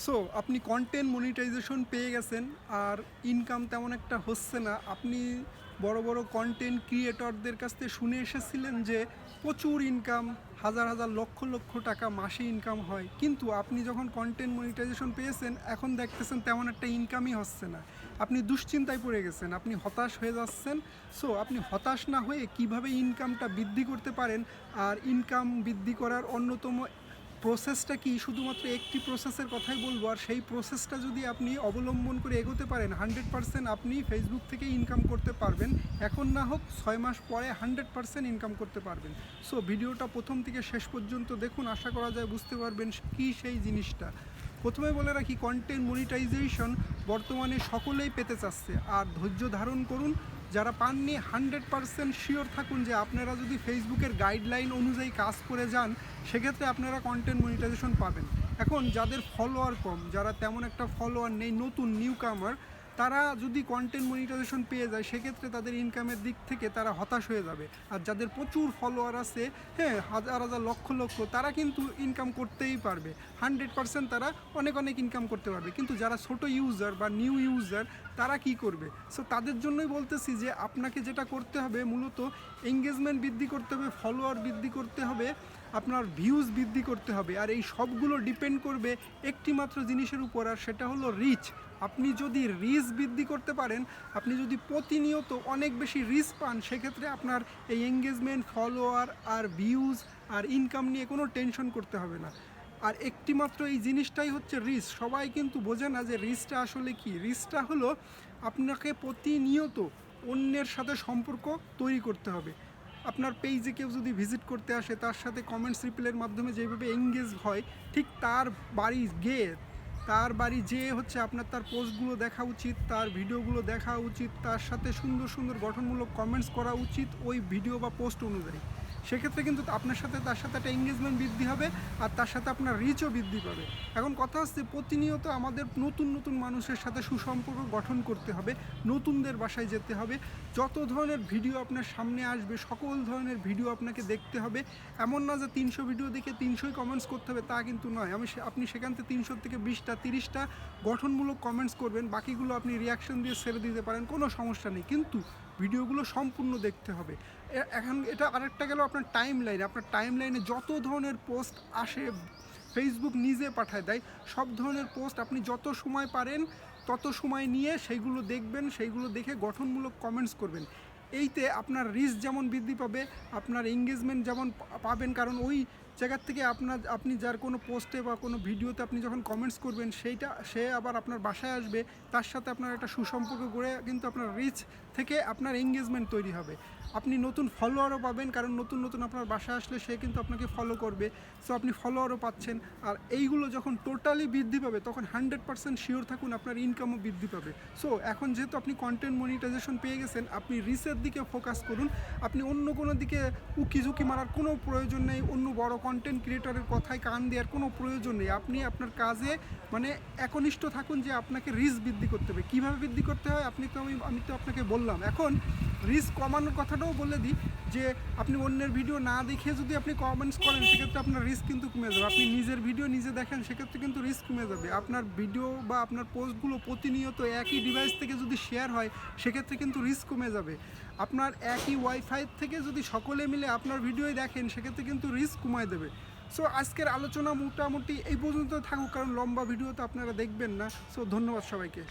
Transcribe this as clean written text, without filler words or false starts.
So আপনি content monetization পেয়ে গেছেন আর ইনকাম তেমন একটা হচ্ছে না। আপনি বড় বড় কন্টেন্ট ক্রিয়েটরদের কাছ থেকে শুনে এসেছিলেন যে প্রচুর ইনকাম, হাজার হাজার লক্ষ লক্ষ টাকা মাসে ইনকাম হয়, কিন্তু আপনি যখন কন্টেন্ট মনিটাইজেশন পেয়েছেন এখন দেখতেছেন তেমন একটা ইনকামই হচ্ছে না। আপনি দুশ্চিন্তায় পড়ে গেছেন, আপনি হতাশ হয়ে যাচ্ছেন। সো আপনি হতাশ না হয়ে কিভাবে ইনকামটা বৃদ্ধি করতে পারেন, আর ইনকাম বৃদ্ধি করার অন্যতম প্রসেসটা কি, শুধুমাত্র একটি প্রসেসের কথাই বলবো, আর সেই প্রসেসটা যদি আপনি অবলম্বন করে এগোতে পারেন 100% আপনি ফেসবুক থেকে ইনকাম করতে পারবেন। এখন না হোক 6 মাস পরে 100% ইনকাম করতে পারবেন। সো ভিডিওটা প্রথম থেকে শেষ পর্যন্ত দেখুন, আশা করা যায় বুঝতে পারবেন কি সেই জিনিসটা। প্রথমে বলে রাখি, কন্টেন্ট মনিটাইজেশন বর্তমানে সকলেই পেতে চাচ্ছে, আর ধৈর্য ধারণ করুন। যারা পাননি 100% শিওর থাকুন যে আপনারা যদি ফেসবুকের গাইডলাইন অনুযায়ী কাজ করে যান সেক্ষেত্রে আপনারা কন্টেন্ট মনিটাইজেশন পাবেন। এখন যাদের ফলোয়ার কম, যারা তেমন একটা ফলোয়ার নেই, নতুন নিউ কামার, তারা যদি কন্টেন্ট মনিটাইজেশন পেয়ে যায় সেক্ষেত্রে তাদের ইনকামের দিক থেকে তারা হতাশ হয়ে যাবে। আর যাদের প্রচুর ফলোয়ার আছে, হ্যাঁ, হাজার হাজার লক্ষ লক্ষ, তারা কিন্তু ইনকাম করতেই পারবে 100%, তারা অনেক অনেক ইনকাম করতে পারবে। কিন্তু যারা ছোট ইউজার বা নিউ ইউজার, তারা কি করবে? সো তাদের জন্যই বলতেছি যে আপনাকে যেটা করতে হবে মূলত এঙ্গেজমেন্ট বৃদ্ধি করতে হবে, ফলোয়ার বৃদ্ধি করতে হবে, আপনার ভিউজ বৃদ্ধি করতে হবে। আর এই সবগুলো ডিপেন্ড করবে একটি মাত্র জিনিসের উপর, আর সেটা হলো রিচ। আপনি যদি রিচ বৃদ্ধি করতে পারেন, আপনি যদি প্রতিনিয়ত অনেক বেশি রিচ পান, সেক্ষেত্রে আপনার এই এঙ্গেজমেন্ট, ফলোয়ার আর ভিউজ আর ইনকাম নিয়ে কোনো টেনশন করতে হবে না। আর একটি মাত্র এই জিনিসটাই হচ্ছে রিচ। সবাই কিন্তু বোঝে না যে রিচটা আসলে কি। রিচটা হলো আপনাকে প্রতিনিয়ত অন্যের সাথে সম্পর্ক তৈরি করতে হবে। আপনার পেজে কেউ যদি ভিজিট করতে আসে, তার সাথে কমেন্টস রিপ্লাইয়ের মাধ্যমে যেভাবে এঙ্গেজ হয়, ঠিক তার বাড়ি যেয়ে হচ্ছে আপনার তার পোস্টগুলো দেখা উচিত, তার ভিডিওগুলো দেখা উচিত, তার সাথে সুন্দর সুন্দর গঠনমূলক কমেন্টস করা উচিত ওই ভিডিও বা পোস্ট অনুযায়ী। সেক্ষেত্রে কিন্তু আপনার সাথে তার সাথে একটা এঙ্গেজমেন্ট বৃদ্ধি হবে, আর তার সাথে আপনার রিচও বৃদ্ধি পাবে। এখন কথা হচ্ছে, প্রতিনিয়ত আমাদের নতুন নতুন মানুষের সাথে সুসম্পর্ক গঠন করতে হবে, নতুনদের বাসায় যেতে হবে, যত ধরনের ভিডিও আপনার সামনে আসবে সকল ধরনের ভিডিও আপনাকে দেখতে হবে। এমন না যে 300 ভিডিও দেখে 300ই কমেন্টস করতে হবে, তা কিন্তু নয়। আপনি সেখান থেকে 300 থেকে 20টা 30টা গঠনমূলক কমেন্টস করবেন, বাকিগুলো আপনি রিয়াকশন দিয়ে ছেড়ে দিতে পারেন, কোনো সমস্যা নেই, কিন্তু ভিডিওগুলো সম্পূর্ণ দেখতে হবে। এখন এটা আরেকটা গেল আপনার টাইম লাইনে। আপনার টাইম লাইনে যত ধরনের পোস্ট আসে, ফেসবুক নিজে পাঠায় দেয়, সব ধরনের পোস্ট আপনি যত সময় পারেন তত সময় নিয়ে সেইগুলো দেখবেন, সেইগুলো দেখে গঠনমূলক কমেন্টস করবেন। এইতে আপনার রিচ যেমন বৃদ্ধি পাবে, আপনার এঙ্গেজমেন্ট যেমন পাবেন, কারণ ওই জায়গার থেকে আপনি যার কোনো পোস্টে বা কোনো ভিডিওতে আপনি যখন কমেন্টস করবেন, সে আবার আপনার বাসায় আসবে, তার সাথে আপনার একটা সুসম্পর্ক গড়ে কিন্তু আপনার রিচ থেকে আপনার এঙ্গেজমেন্ট তৈরি হবে। আপনি নতুন ফলোয়ারও পাবেন, কারণ নতুন নতুন আপনার বাসায় আসলে সে কিন্তু আপনাকে ফলো করবে। সো আপনি ফলোয়ারও পাচ্ছেন। আর এইগুলো যখন টোটালি বৃদ্ধি পাবে তখন 100% শিওর থাকুন আপনার ইনকামও বৃদ্ধি পাবে। সো এখন যেহেতু আপনি কন্টেন্ট মনিটাইজেশন পেয়ে গেছেন, আপনি রিচের দিকে ফোকাস করুন। আপনি অন্য কোনো দিকে উকিঝুঁকি মারার কোনো প্রয়োজন নেই, অন্য বড় কন্টেন্ট ক্রিয়েটরের কথায় কান দেওয়ার কোনো প্রয়োজন নেই। আপনি আপনার কাজে মানে একনিষ্ঠ থাকুন যে আপনাকে রিচ বৃদ্ধি করতে হবে। কীভাবে বৃদ্ধি করতে হয় আমি তো আপনাকে বললাম। এখন রিস্ক কমানোর কথাটাও বলে দিই, যে আপনি অন্যের ভিডিও না দেখে যদি আপনি কমেন্টস করেন সেক্ষেত্রে আপনার রিস্ক কিন্তু কমে যাবে। আপনি নিজের ভিডিও নিজে দেখেন, সেক্ষেত্রে কিন্তু রিস্ক কমে যাবে। আপনার ভিডিও বা আপনার পোস্টগুলো প্রতিনিয়ত একই ডিভাইস থেকে যদি শেয়ার হয় সেক্ষেত্রে কিন্তু রিস্ক কমে যাবে। আপনার একই ওয়াইফাই থেকে যদি সকলে মিলে আপনার ভিডিওই দেখেন সেক্ষেত্রে কিন্তু রিস্ক কমায় দেবে। সো আজকের আলোচনা মোটামুটি এই পর্যন্ত থাকুক, কারণ লম্বা ভিডিও তো আপনারা দেখবেন না। সো ধন্যবাদ সবাইকে।